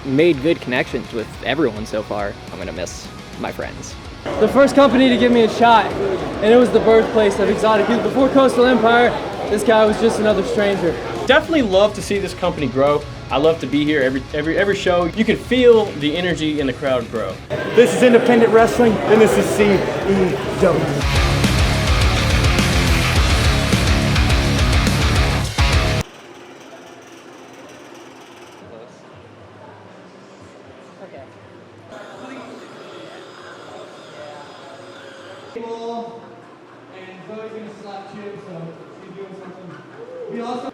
made good connections with everyone so far. I'm going to miss my friends. The first company to give me a shot, and it was the birthplace of exotic people. Before Coastal Empire, this guy was just another stranger. Definitely love to see this company grow. I love to be here every show. You can feel the energy in the crowd grow. This is independent wrestling, and this is CEW. And Zoe's gonna slap Chip, so she's doing something. We also.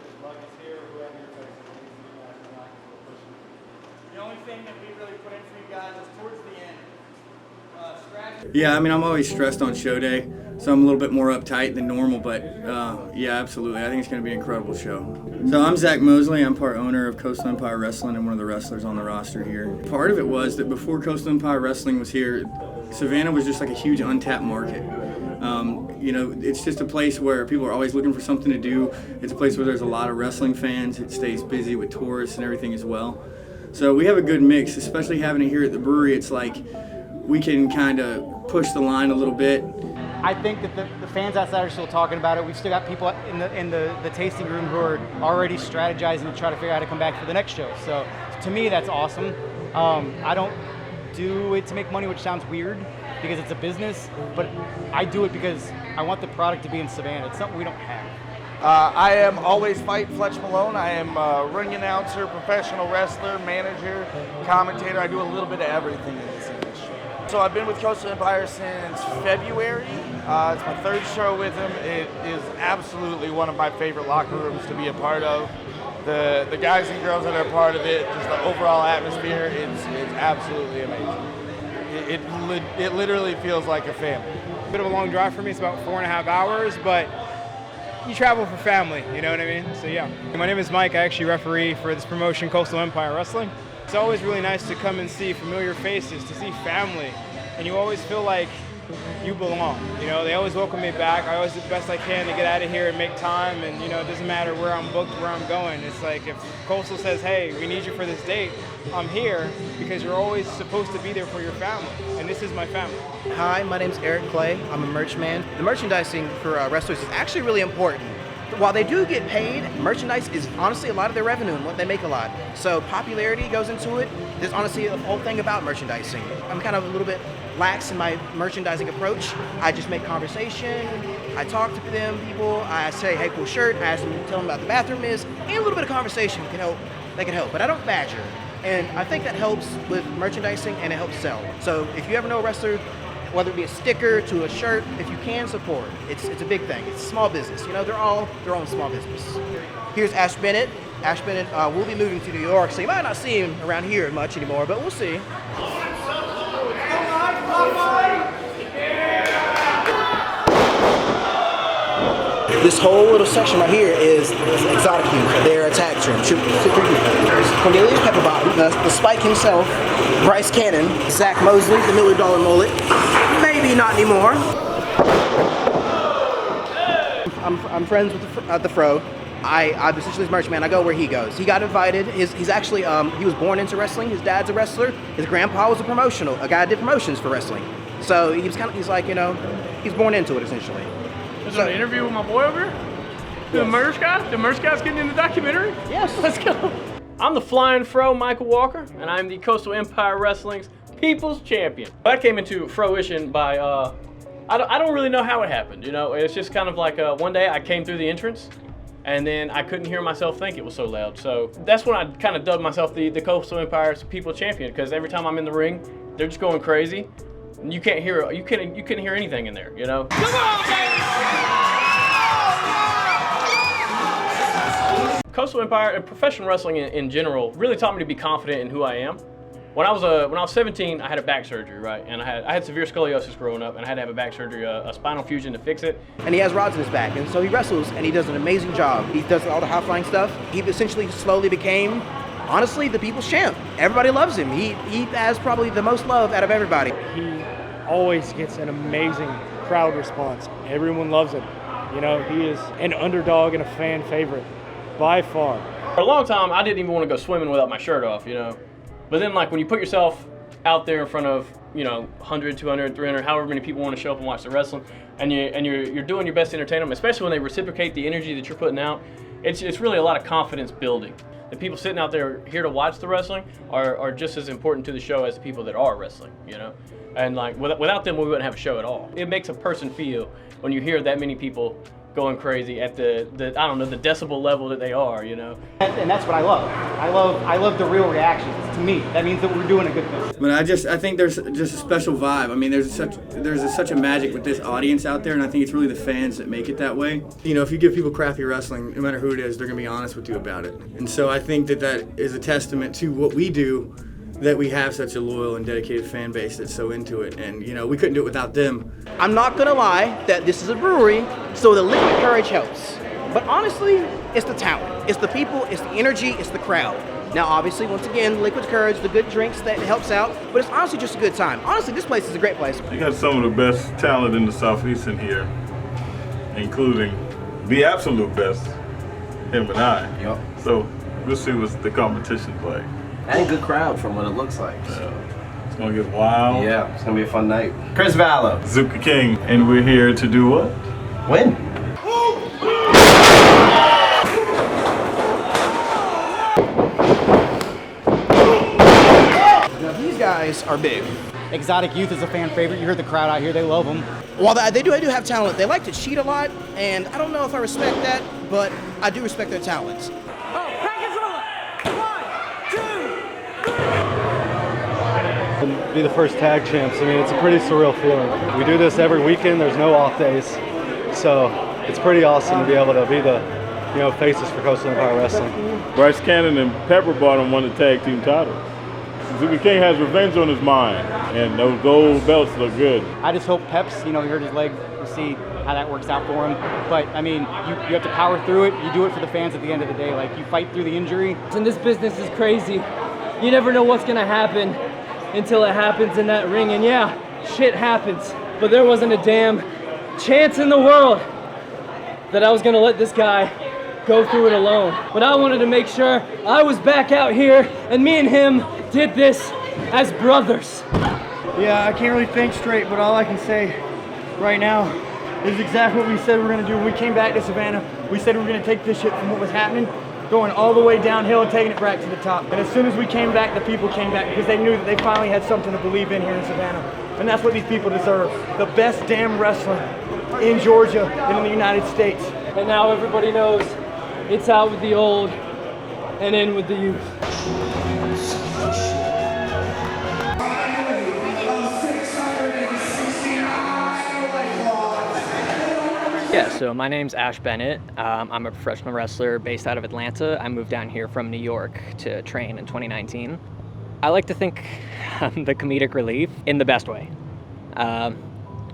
The only thing that we really put in for you guys is towards the end. Yeah, I mean, I'm always stressed on show day, so I'm a little bit more uptight than normal, but yeah, absolutely. I think it's going to be an incredible show. So I'm Zach Mosley. I'm part owner of Coastal Empire Wrestling and one of the wrestlers on the roster here. Part of it was that before Coastal Empire Wrestling was here, Savannah was just like a huge untapped market. You know, it's just a place where people are always looking for something to do. It's a place where there's a lot of wrestling fans. It stays busy with tourists and everything as well. So we have a good mix, especially having it here at the brewery. It's like we can kind of push the line a little bit. I think that the fans outside are still talking about it. We've still got people in the tasting room who are already strategizing to try to figure out how to come back for the next show. So to me, that's awesome. I don't do it to make money, which sounds weird because it's a business, but I do it because I want the product to be in Savannah. It's something we don't have. I am Always Fight Fletch Malone. I am a ring announcer, professional wrestler, manager, commentator. I do a little bit of everything in this industry. So I've been with Coastal Empire since February. It's my third show with them. It is absolutely one of my favorite locker rooms to be a part of. The guys and girls that are part of it, just the overall atmosphere, it's absolutely amazing. It literally feels like a family. A bit of a long drive for me. It's about 4.5 hours, but you travel for family, you know what I mean? So yeah. My name is Mike. I actually referee for this promotion, Coastal Empire Wrestling. It's always really nice to come and see familiar faces, to see family, and you always feel like you belong. You know, they always welcome me back. I always do the best I can to get out of here and make time, and you know, it doesn't matter where I'm booked, where I'm going. It's like if Coastal says, hey, we need you for this date, I'm here because you're always supposed to be there for your family, and this is my family. Hi, my name's Eric Clay. I'm a merch man. The merchandising for wrestlers is actually really important. While they do get paid, merchandise is honestly a lot of their revenue and what they make a lot. So popularity goes into it. There's honestly a whole thing about merchandising. I'm kind of a little bit lax in my merchandising approach. I just make conversation. I talk to them, people. I say, hey, cool shirt. I ask them to tell them about the bathroom is. And a little bit of conversation can help. They can help, but I don't badger. And I think that helps with merchandising and it helps sell. So if you ever know a wrestler, whether it be a sticker to a shirt, if you can support, it's a big thing. It's a small business. You know, they're all their own small business. Here's Ash Bennett. Ash Bennett will be moving to New York, so you might not see him around here much anymore, but we'll see. This whole little section right here is exotic youth. They're a tag team. There's Cornelius Pepperbottom, the Spike himself, Bryce Cannon, Zach Mosley, the $1 million mullet. Maybe not anymore. I'm friends with the Fro. I'm essentially his merch man. I go where he goes. He got invited. He's actually he was born into wrestling. His dad's a wrestler. His grandpa was a guy that did promotions for wrestling. So he's like, you know, he's born into it essentially. Is there an interview with my boy over here? Yes. The merch guy? The merch guy's getting in the documentary? Yes. Let's go. I'm the Flying Fro, Michael Walker, and I'm the Coastal Empire Wrestling's People's Champion. I came into fruition by, I don't really know how it happened, you know? It's just kind of like one day I came through the entrance, and then I couldn't hear myself think, it was so loud. So that's when I kind of dubbed myself the Coastal Empire's People's Champion, because every time I'm in the ring, they're just going crazy. And you couldn't hear anything in there, you know? Come on, baby! Coastal Empire and professional wrestling in general really taught me to be confident in who I am. When I was 17, I had a back surgery, right? And I had severe scoliosis growing up, and I had to have a back surgery, a spinal fusion to fix it. And he has rods in his back, and so he wrestles, and he does an amazing job. He does all the high-flying stuff. He essentially slowly became, honestly, the people's champ. Everybody loves him. He has probably the most love out of everybody. He always gets an amazing crowd response. Everyone loves him. You know, he is an underdog and a fan favorite, by far. For a long time, I didn't even want to go swimming without my shirt off, you know? But then like when you put yourself out there in front of, 100, 200, 300, however many people want to show up and watch the wrestling, and you're doing your best to entertain them, especially when they reciprocate the energy that you're putting out, it's really a lot of confidence building. The people sitting out there here to watch the wrestling are just as important to the show as the people that are wrestling, And like without them, we wouldn't have a show at all. It makes a person feel when you hear that many people going crazy at the I don't know, the decibel level that they are, And that's what I love. I love the real reactions. To me, that means that we're doing a good thing. But I think there's just a special vibe. I mean, there's such a magic with this audience out there, and I think it's really the fans that make it that way. If you give people crappy wrestling, no matter who it is, they're gonna be honest with you about it. And so I think that is a testament to what we do, that we have such a loyal and dedicated fan base that's so into it. And we couldn't do it without them. I'm not gonna lie that this is a brewery, so the liquid courage helps. But honestly, it's the talent, it's the people, it's the energy, it's the crowd. Now obviously, once again, liquid courage, the good drinks, that helps out, but it's honestly just a good time. Honestly, this place is a great place. You got some of the best talent in the Southeast in here, including the absolute best, him and I. Yep. So we'll see what the competition's like. And good crowd from what it looks like. Yeah. It's gonna get wild. Yeah, it's gonna be a fun night. Chris Vallo. Zuka King, and we're here to do what? Win. Now these guys are big. Exotic Youth is a fan favorite. You heard the crowd out here; they love them. While they do have talent, they like to cheat a lot, and I don't know if I respect that, but I do respect their talents. Be the first tag champs. I mean, it's a pretty surreal feeling. We do this every weekend. There's no off days, so it's pretty awesome to be able to be the, faces for Coastal Empire Wrestling. Bryce Cannon and Pepper Bottom won the tag team titles. Zuka King has revenge on his mind, and those gold belts look good. I just hope Peps, he hurt his leg. We'll see how that works out for him. But I mean, you have to power through it. You do it for the fans at the end of the day. Like, you fight through the injury. And this business is crazy. You never know what's gonna happen until it happens in that ring. And yeah, shit happens. But there wasn't a damn chance in the world that I was gonna let this guy go through it alone. But I wanted to make sure I was back out here, and me and him did this as brothers. Yeah, I can't really think straight, but all I can say right now is exactly what we said we were gonna do. When we came back to Savannah, we said we were gonna take this shit from what was happening, going all the way downhill and taking it back to the top. And as soon as we came back, the people came back because they knew that they finally had something to believe in here in Savannah. And that's what these people deserve. The best damn wrestling in Georgia and in the United States. And now everybody knows it's out with the old and in with the youth. Yeah, so my name's Ash Bennett. I'm a professional wrestler based out of Atlanta. I moved down here from New York to train in 2019. I like to think I'm the comedic relief in the best way.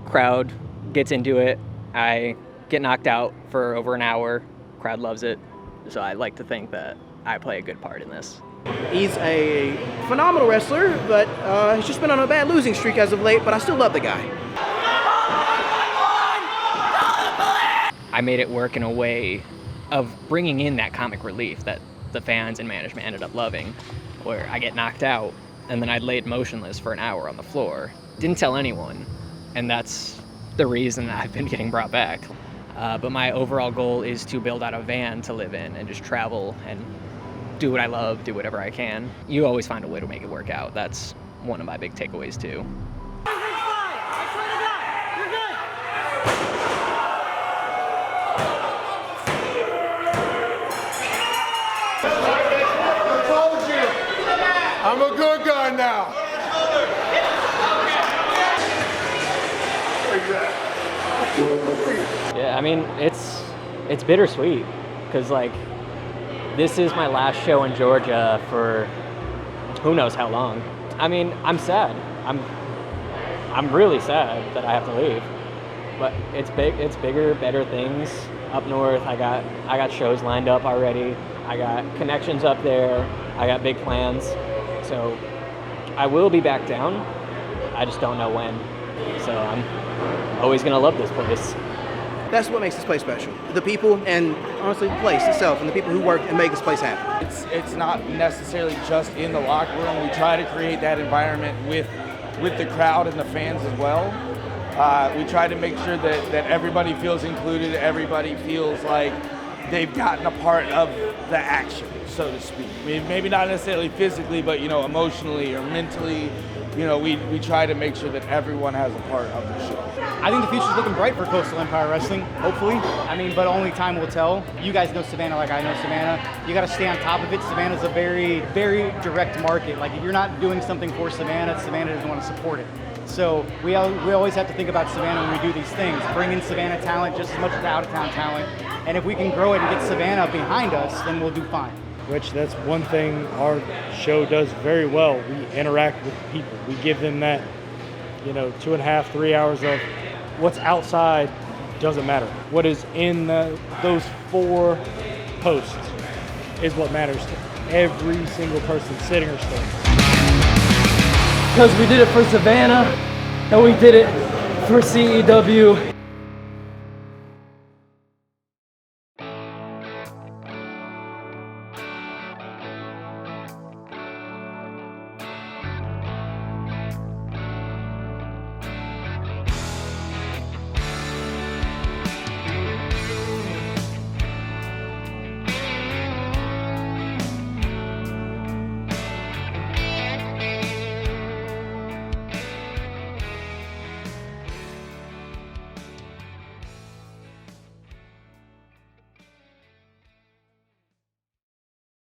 Crowd gets into it. I get knocked out for over an hour. Crowd loves it. So I like to think that I play a good part in this. He's a phenomenal wrestler, but he's just been on a bad losing streak as of late, but I still love the guy. I made it work in a way of bringing in that comic relief that the fans and management ended up loving, where I get knocked out and then I'd laid motionless for an hour on the floor. Didn't tell anyone, and that's the reason that I've been getting brought back. But my overall goal is to build out a van to live in and just travel and do what I love, do whatever I can. You always find a way to make it work out. That's one of my big takeaways too. I'm a good guy now. Yeah, I mean, it's bittersweet because like this is my last show in Georgia for who knows how long. I mean, I'm sad. I'm really sad that I have to leave. But it's big. It's bigger, better things up north. I got shows lined up already. I got connections up there. I got big plans. So I will be back down. I just don't know when. So I'm always gonna love this place. That's what makes this place special. The people and honestly the place itself and the people who work and make this place happen. It's not necessarily just in the locker room. We try to create that environment with the crowd and the fans as well. We try to make sure that everybody feels included, everybody feels like they've gotten a part of the action, so to speak. I mean, maybe not necessarily physically, but emotionally or mentally, we try to make sure that everyone has a part of the show. I think the future's looking bright for Coastal Empire Wrestling, hopefully. I mean, but only time will tell. You guys know Savannah like I know Savannah. You got to stay on top of it. Savannah's a very, very direct market. Like, if you're not doing something for Savannah, Savannah doesn't want to support it. So we always have to think about Savannah when we do these things. Bring in Savannah talent just as much as the out-of-town talent. And if we can grow it and get Savannah behind us, then we'll do fine. Which that's one thing our show does very well. We interact with people. We give them that, 2.5, 3 hours of what's outside doesn't matter. What is in those 4 posts is what matters to every single person sitting or standing. Because we did it for Savannah and we did it for CEW.